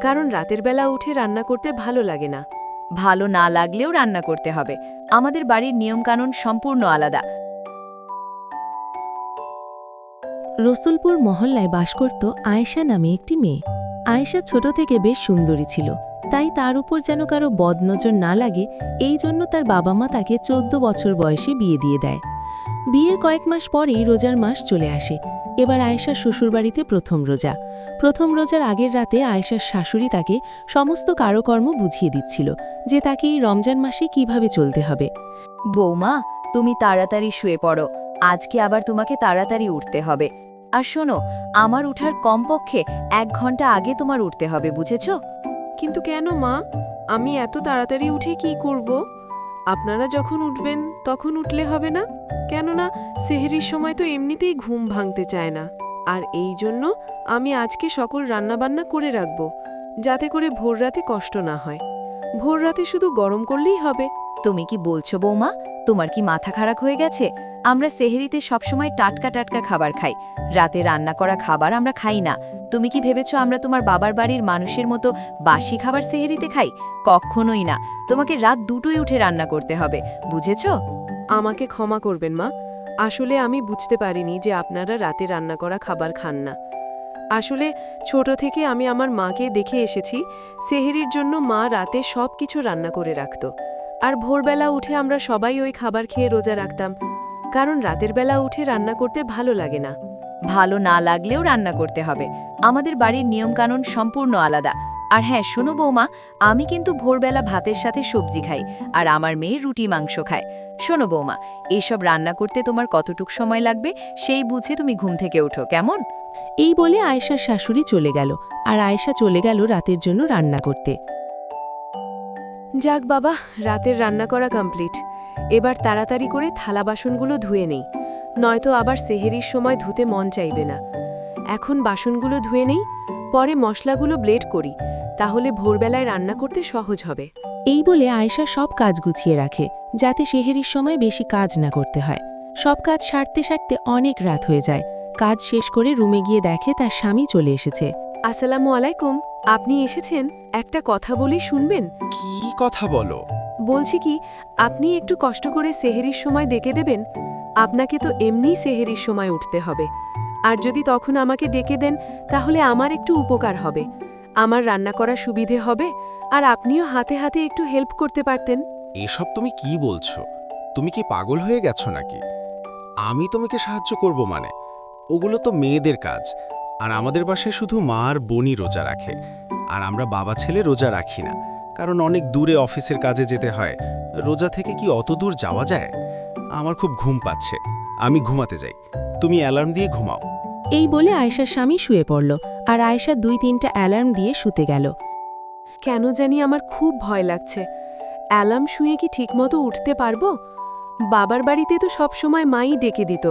কারণ রাতের বেলা উঠে রান্না করতে ভালো লাগে না। ভালো না লাগলেও রান্না করতে হবে। আমাদের বাড়ির নিয়মকানুন সম্পূর্ণ আলাদা। রসুলপুর মহল্লায় বাস করত আয়েশা নামে একটি মেয়ে। আয়েশা ছোট থেকে বেশ সুন্দরী ছিল, তাই তার উপর যেন কারো বদনজর না লাগে এই জন্য তার বাবা মা তাকে 14 বছর বয়সে বিয়ে দিয়ে দেয়। বিয়ের কয়েক মাস পরেই রোজার মাস চলে আসে। এবার আয়েশার শ্বশুরবাড়িতে প্রথম রোজার আগের রাতে আয়েশার শাশুড়ি তাকে সমস্ত কারকর্ম বুঝিয়ে দিচ্ছিল যে তাকে এই রমজান মাসে কিভাবে চলতে হবে। বৌমা, তুমি তাড়াতাড়ি শুয়ে পড়ো, আজকে আবার তোমাকে তাড়াতাড়ি উঠতে হবে। আর শোনো, আমার উঠার কমপক্ষে 1 ঘন্টা আগে তোমার উঠতে হবে, বুঝেছো? কিন্তু কেন মা, আমি এত তাড়াতাড়ি উঠে কি করব? আপনারা যখন উঠবেন তখন উঠলে হবে না? কেননা সেহরির সময় তো এমনিতেই ঘুম ভাঙতে চায় না। আর এই জন্য আমি আজকে সকল রান্নাবান্না করে রাখব, যাতে করে ভোররাতে কষ্ট না হয়। ভোররাতে শুধু গরম করলেই হবে। তুমি কি বলছো বৌমা? তোমার কি মাথা খারাপ হয়ে গেছে? আমরা সেহরিতে সবসময় টাটকা টাটকা খাবার খাই। রাতে রান্না করা খাবার আমরা খাই না। তুমি কি ভেবেছো আমরা তোমার বাবার বাড়ির মানুষের মতো বাসি খাবার সেহরিতে খাই? কখনোই না। তোমাকে রাত 2টোয় উঠে রান্না করতে হবে, বুঝেছো? আমাকে ক্ষমা করবেন মা, আসলে আমি বুঝতে পারিনি যে আপনারা রাতে রান্না করা খাবার খান না। আসলে ছোট থেকে আমি আমার মাকে দেখে এসেছি, সেহরির জন্য মা রাতে সব কিছু রান্না করে রাখত। আর ভোরবেলা উঠে আমরা সবাই ওই খাবার খেয়ে রোজা রাখতাম, কারণ রাতের বেলা উঠে রান্না করতে ভালো লাগে না। ভালো না লাগলেও রান্না করতে হবে। আমাদের বাড়ির নিয়মকানুন সম্পূর্ণ আলাদা। আর হ্যাঁ, শোনো বৌমা, আমি কিন্তু ভোরবেলা ভাতের সাথে সবজি খাই, আর আমার মেয়ে রুটি মাংস খায়। শোনো বৌমা, এইসব রান্না করতে তোমার কতটুক সময় লাগবে সেই বুঝে তুমি ঘুম থেকে ওঠো, কেমন? এই বলে আয়েশার শাশুড়ি চলে গেল, আর আয়েশা চলে গেল রাতের জন্য রান্না করতে। যাক বাবা, রাতের রান্না করা কমপ্লিট। এবার তাড়াতাড়ি করে থালা বাসনগুলো ধুয়ে নেই, নয়তো আবার সেহেরির সময় ধুতে মন চাইবে না। এখন বাসনগুলো ধুয়ে নেই, পরে মশলাগুলো ব্লেড করি, তাহলে ভোরবেলায় রান্না করতে সহজ হবে। এই বলে আয়েশা সব কাজ গুছিয়ে রাখে, যাতে সেহেরির সময় বেশি কাজ না করতে হয়। সব কাজ সারতে সারতে অনেক রাত হয়ে যায়। কাজ শেষ করে রুমে গিয়ে দেখে তার স্বামী চলে এসেছে। আসসালামু আলাইকুম, আপনি এসেছেন? একটা কথা বলি, শুনবেন? কি কথা বলো? বলছি কি, আপনি একটু কষ্ট করে সেহেরির সময় ডেকে দেবেন? আপনাকে তো এমনিই সেহেরির সময় উঠতে হবে, আর যদি তখন আমাকে ডেকে দেন তাহলে আমার একটু উপকার হবে। আমার রান্না করা সুবিধে হবে, আর আপনিও হাতে হাতে একটু হেল্প করতে পারতেন। এসব তুমি কি বলছো? তুমি কি পাগল হয়ে গেছো নাকি? আমি তোমাকে সাহায্য করব মানে? ওগুলো তো মেয়েদের কাজ। আর আমাদের বাসায় শুধু মা আর বোনই রোজা রাখে, আর আমরা বাবা ছেলে রোজা রাখি না, কারণ অনেক দূরে অফিসের কাজে যেতে হয়। রোজা থেকে কি অত দূর যাওয়া যায়? আমার খুব ঘুম পাচ্ছে, আমি ঘুমাতে যাই। তুমি অ্যালার্ম দিয়ে ঘুমাও। এই বলে আয়েশার স্বামী শুয়ে পড়ল, আর আয়েশা 2-3টা অ্যালার্ম দিয়ে শুতে গেল। কেন জানি আমার খুব ভয় লাগছে। অ্যালার্ম শুয়ে কি ঠিকমতো উঠতে পারবো? বাবার বাড়িতে তো সবসময় মাই ডেকে দিত,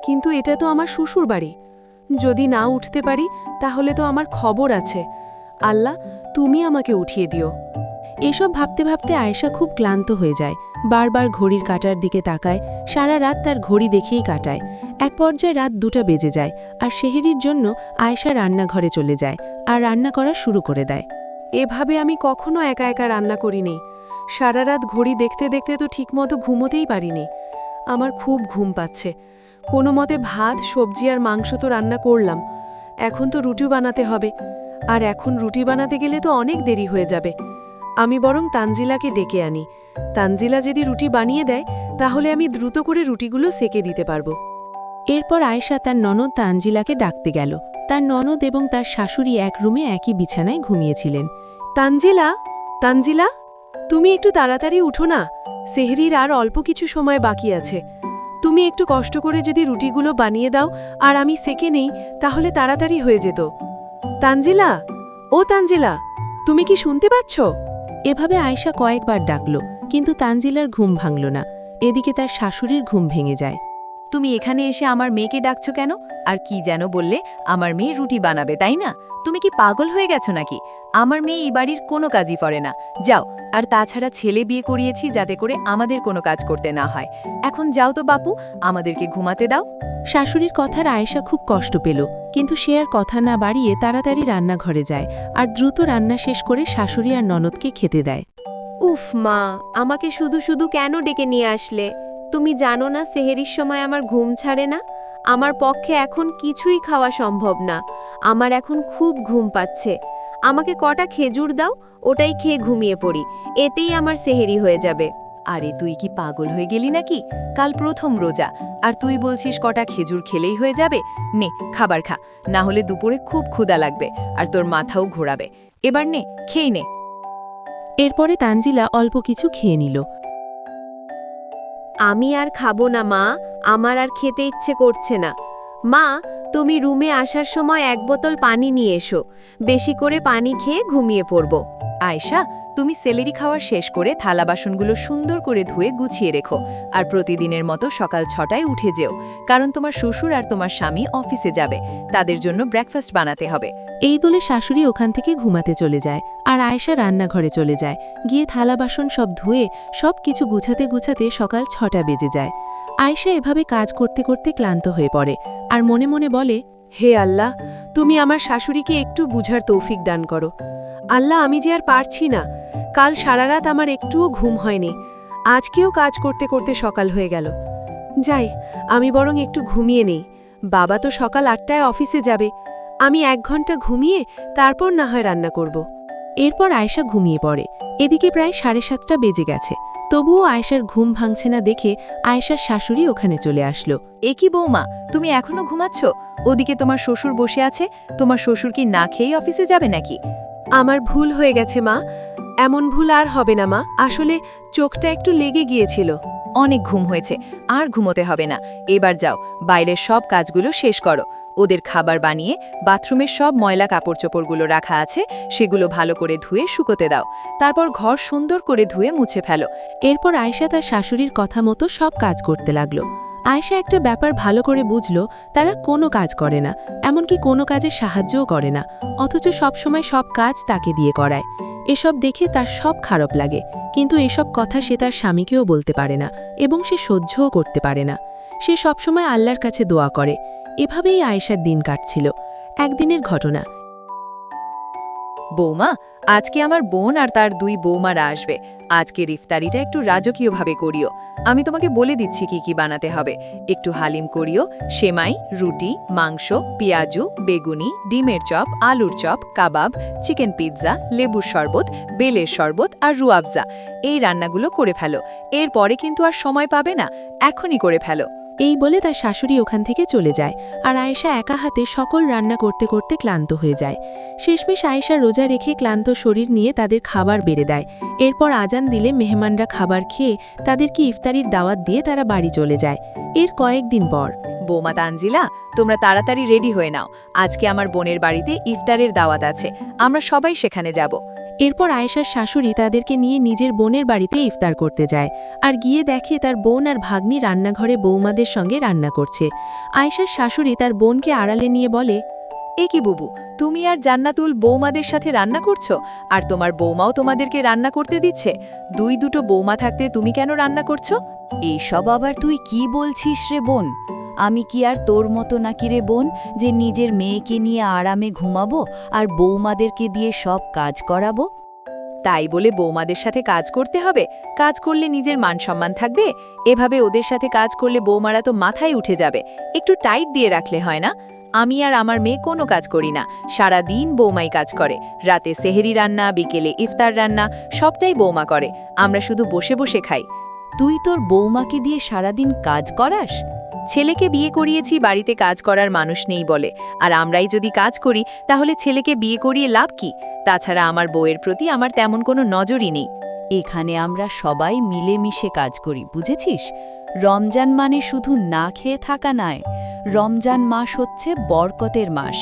কিন্তু এটা তো আমার শ্বশুর বাড়ি। যদি না উঠতে পারি তাহলে তো আমার খবর আছে। আল্লাহ, তুমি আমাকে উঠিয়ে দিও। এসব ভাবতে ভাবতে আয়েশা খুব ক্লান্ত হয়ে যায়। বারবার ঘড়ির কাঁটার দিকে তাকায়, সারা রাত তার ঘড়ি দেখেই কাটায়। এক পর্যায়ে রাত 2টা বেজে যায়, আর সেহেরির জন্য আয়েশা রান্নাঘরে চলে যায় আর রান্না করা শুরু করে দেয়। এভাবে আমি কখনো একা একা রান্না করিনি। সারা রাত ঘড়ি দেখতে দেখতে তো ঠিকমতো ঘুমোতেই পারিনি। আমার খুব ঘুম পাচ্ছে। কোনো মতে ভাত, সবজি আর মাংস তো রান্না করলাম, এখন তো রুটি বানাতে হবে। আর এখন রুটি বানাতে গেলে তো অনেক দেরি হয়ে যাবে। আমি বরং তানজিলাকে ডেকে আনি। তানজিলা যদি রুটি বানিয়ে দেয় তাহলে আমি দ্রুত করে রুটিগুলো সেকে দিতে পারবো। এরপর আয়েশা তার ননদ তানজিলাকে ডাকতে গেল। তার ননদ এবং তার শাশুড়ি এক রুমে একই বিছানায় ঘুমিয়েছিলেন। তানজিলা, তানজিলা, তুমি একটু তাড়াতাড়ি উঠো না, সেহরির আর অল্প কিছু সময় বাকি আছে। তুমি একটু কষ্ট করে যদি রুটিগুলো বানিয়ে দাও আর আমি সেকে নেই, তাহলে তাড়াতাড়ি হয়ে যেত। তানজিলা, ও তানজিলা, তুমি কি শুনতে পাচ্ছ? এভাবে আয়েশা কয়েকবার ডাকল, কিন্তু তানজিলার ঘুম ভাঙল না। এদিকে তার শাশুড়ির ঘুম ভেঙে যায়। তুমি এখানে এসে আমার মেয়েকে ডাকছো কেন? আর কি যেন বললে? আমার মেয়ে রুটি বানাবে, তাই না? তুমি কি পাগল হয়ে গেছো নাকি? আমার মেয়ে এই বাড়ির কোনো কাজই করে না। যাও, আর তাছাড়া ছেলে বিয়ে করিয়েছি যাতে করে আমাদের কোনো কাজ করতে না হয়। এখন যাও তো বাপু, আমাদেরকে ঘুমাতে দাও। শাশুড়ির কথার আয়েশা খুব কষ্ট পেল, কিন্তু সে আর কথা না বাড়িয়ে তাড়াতাড়ি রান্নাঘরে যায় আর দ্রুত রান্না শেষ করে শাশুড়ি আর ননদকে খেতে দেয়। উফ মা, আমাকে শুধু শুধু কেন ডেকে নিয়ে আসলে? তুমি জানো না সেহেরির সময় আমার ঘুম ছাড়ে না। আমার পক্ষে এখন কিছুই খাওয়া সম্ভব না। আমার এখন খুব ঘুম পাচ্ছে। আমাকে কটা খেজুর দাও, ওটাই খেয়ে ঘুমিয়ে পড়ি। এতেই আমার সেহেরি হয়ে যাবে। আরে তুই কি পাগল হয়ে গেলি নাকি? কাল প্রথম রোজা, আর তুই বলছিস কটা খেজুর খেলেই হয়ে যাবে? নে, খাবার খা, না হলে দুপুরে খুব ক্ষুধা লাগবে আর তোর মাথাও ঘোরাবে। এবার নে, খেয়ে নে। এরপরে তানজিলা অল্প কিছু খেয়ে নিল। আমি আর খাবো না মা, আমার আর খেতে ইচ্ছে করছে না। মা, তুমি রুমে আসার সময় 1 বোতল পানি নিয়ে এসো। বেশি করে পানি খেয়ে ঘুমিয়ে পড়ব। আয়েশা, তুমি সেলেরি খাওয়ার শেষ করে থালা বাসনগুলো সুন্দর করে ধুয়ে গুছিয়ে রেখো, আর প্রতিদিনের মতো সকাল 6টায় উঠে যেও, কারণ তোমার শ্বশুর আর তোমার স্বামী অফিসে যাবে, তাদের জন্য ব্রেকফাস্ট বানাতে হবে। এই বলে শাশুড়ি ওখান থেকে ঘুমাতে চলে যায় আর আয়েশা রান্নাঘরে চলে যায়। গিয়ে থালা বাসন সব ধুয়ে সব কিছু গুছাতে গুছাতে সকাল 6টা বেজে যায়। আয়েশা এভাবে কাজ করতে করতে ক্লান্ত হয়ে পড়ে আর মনে মনে বলে, হে আল্লাহ, তুমি আমার শাশুড়িকে একটু বুঝার তৌফিক দান করো। আল্লাহ, আমি যে আর পারছি না। কাল সারা রাত আমার একটুও ঘুম হয়নি। আজকেও কাজ করতে করতে সকাল হয়ে গেল। যাই, আমি বরং একটু ঘুমিয়ে নেই। বাবা তো সকাল 8টায় অফিসে যাবে। আমি 1 ঘন্টা ঘুমিয়ে তারপর না হয় রান্না করব। এরপর আয়েশা ঘুমিয়ে পড়ে। এদিকে প্রায় 7:30 বেজে গেছে, তবুও আয়েশার ঘুম ভাঙছে না দেখে আয়েশার শাশুড়ি ওখানে চলে আসলো। এ কি বৌমা, তুমি এখনো ঘুমাচ্ছ? ওদিকে তোমার শ্বশুর বসে আছে। তোমার শ্বশুর কি না খেয়েই অফিসে যাবে নাকি? আমার ভুল হয়ে গেছে মা। এমন ভুল আর হবে না মা। আসলে চোখটা একটু লেগে গিয়েছিল। অনেক ঘুম হয়েছে, আর ঘুমোতে হবে না। এবার যাও, বাইরের সব কাজগুলো শেষ করো। ওদের খাবার বানিয়ে বাথরুমের সব ময়লা কাপড় চোপড়গুলো রাখা আছে, সেগুলো ভালো করে ধুয়ে শুকোতে দাও। তারপর ঘর সুন্দর করে ধুয়ে মুছে ফেলো। এরপর আয়েশা তার শাশুড়ির কথা মতো সব কাজ করতে লাগলো। আয়েশা একটা ব্যাপার ভালো করে বুঝল, তারা কোনো কাজ করে না, এমনকি কোনো কাজে সাহায্যও করে না, অথচ সবসময় সব কাজ তাকে দিয়ে করায়। এসব দেখে তার সব খারাপ লাগে, কিন্তু এসব কথা সে তার স্বামীকেও বলতে পারে না এবং সে সহ্যও করতে পারে না। সে সবসময় আল্লাহর কাছে দোয়া করে। এভাবেই আয়েশার দিন কাটছিল। একদিনের ঘটনা। বৌমা, আজকে আমার বোন আর তার 2 বৌমারা আসবে। আজকের ইফতারিটা একটু রাজকীয়ভাবে করিও। আমি তোমাকে বলে দিচ্ছি কি কি বানাতে হবে। একটু হালিম করিও, সেমাই, রুটি, মাংস, পেঁয়াজু, বেগুনি, ডিমের চপ, আলুর চপ, কাবাব, চিকেন পিৎজা, লেবুর শরবত, বেলের শরবত আর রুয়াবজা। এই রান্নাগুলো করে ফেলো। এরপরে কিন্তু আর সময় পাবে না, এখনই করে ফেলো। এই বলে তার শাশুড়ি ওখান থেকে চলে যায় আর আয়েশা একা হাতে সকল রান্না করতে করতে ক্লান্ত হয়ে যায়। শেষমেশ আয়েশা রোজা রেখে ক্লান্ত শরীর নিয়ে তাদের খাবার বেড়ে দেয়। এরপর আজান দিলে মেহমানরা খাবার খেয়ে তাদেরকে ইফতারির দাওয়াত দিয়ে তারা বাড়ি চলে যায়। এর কয়েকদিন পর, বৌমা তানজিলা, তোমরা তাড়াতাড়ি রেডি হয়ে নাও। আজকে আমার বোনের বাড়িতে ইফতারের দাওয়াত আছে, আমরা সবাই সেখানে যাব। এরপর আয়েশার শাশুড়ি তাদেরকে নিয়ে নিজের বোনের বাড়িতে ইফতার করতে যায় আর গিয়ে দেখে তার বোন আর ভাগ্নি রান্নাঘরে বৌমাদের সঙ্গে রান্না করছে। আয়েশার শাশুড়ি তার বোনকে আড়ালে নিয়ে বলে, এ কি বুবু, তুমি আর জান্নাতুল বৌমাদের সাথে রান্না করছো, আর তোমার বৌমাও তোমাদেরকে রান্না করতে দিচ্ছে? দুটো বৌমা থাকতে তুমি কেন রান্না করছো? এইসব আবার তুই কি বলছিস রে বোন? আমি কি আর তোর মতো নাকি রে বোন, যে নিজের মেয়েকে নিয়ে আরামে ঘুমাবো আর বৌমাদেরকে দিয়ে সব কাজ করাবো? তাই বলে বৌমাদের সাথে কাজ করতে হবে? কাজ করলে নিজের মান সম্মান থাকবে? এভাবে ওদের সাথে কাজ করলে বৌমারা তো মাথায় উঠে যাবে। একটু টাইট দিয়ে রাখলে হয় না? আমি আর আমার মেয়ে কোনো কাজ করি না, সারা দিন বৌমাই কাজ করে। রাতে সেহেরি রান্না, বিকেলে ইফতার রান্না, সবটাই বৌমা করে। আমরা শুধু বসে বসে খাই। তুই তোর বৌমাকে দিয়ে সারাদিন কাজ করাস? ছেলেকে বিয়ে করিয়েছি বাড়িতে কাজ করার মানুষ নেই বলে, আর আমরাই যদি কাজ করি তাহলে ছেলেকে বিয়ে করিয়ে লাভ কি? তাছাড়া আমার বউয়ের প্রতি আমার তেমন কোনো নজরই নেই। এখানে আমরা সবাই মিলেমিশে কাজ করি, বুঝেছিস? রমজান মানে শুধু না খেয়ে থাকা নয়। রমজান মাস হচ্ছে বরকতের মাস,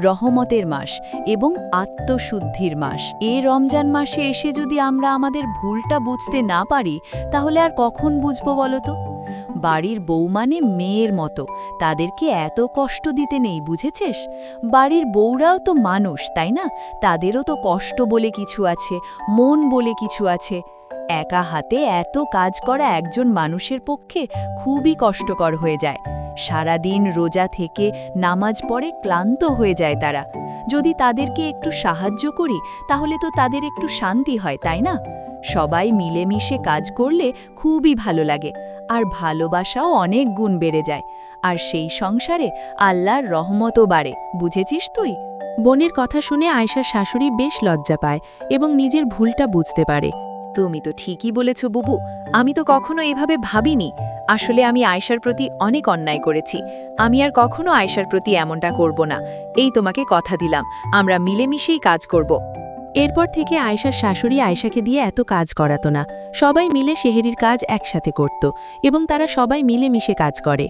রহমতের মাস এবং আত্মশুদ্ধির মাস। এই রমজান মাসে এসে যদি আমরা আমাদের ভুলটা বুঝতে না পারি, তাহলে আর কখন বুঝবো বলো তো? বাড়ির বউ মানে মেয়ের মতো, তাদেরকে এত কষ্ট দিতে নেই, বুঝেছিস? বাড়ির বউরাও তো মানুষ, তাই না? তাদেরও তো কষ্ট বলে কিছু আছে, মন বলে কিছু আছে। একা হাতে এত কাজ করা একজন মানুষের পক্ষে খুবই কষ্টকর হয়ে যায়। সারাদিন রোজা থেকে নামাজ পড়ে ক্লান্ত হয়ে যায় তারা। যদি তাদেরকে একটু সাহায্য করি তাহলে তো তাদের একটু শান্তি হয়, তাই না? সবাই মিলেমিশে কাজ করলে খুবই ভালো লাগে, আর ভালোবাসাও অনেক গুণ বেড়ে যায়, আর সেই সংসারে আল্লাহর রহমতও বাড়ে, বুঝেছিস তুই? বোনের কথা শুনে আয়েশার শাশুড়ি বেশ লজ্জা পায় এবং নিজের ভুলটা বুঝতে পারে। তুমি তো ঠিকই বলেছ বুবু, আমি তো কখনো এভাবে ভাবিনি। আসলে আমি আয়েশার প্রতি অনেক অন্যায় করেছি। আমি আর কখনো আয়েশার প্রতি এমনটা করব না। এই তোমাকে কথা দিলাম, আমরা মিলেমিশেই কাজ করব। এরপর থেকে আয়েশার শাশুড়ি আয়েশাকে দিয়ে এত কাজ করাতো না। সবাই মিলে সেহরির কাজ একসাথে করত এবং তারা সবাই মিলেমিশে কাজ করে।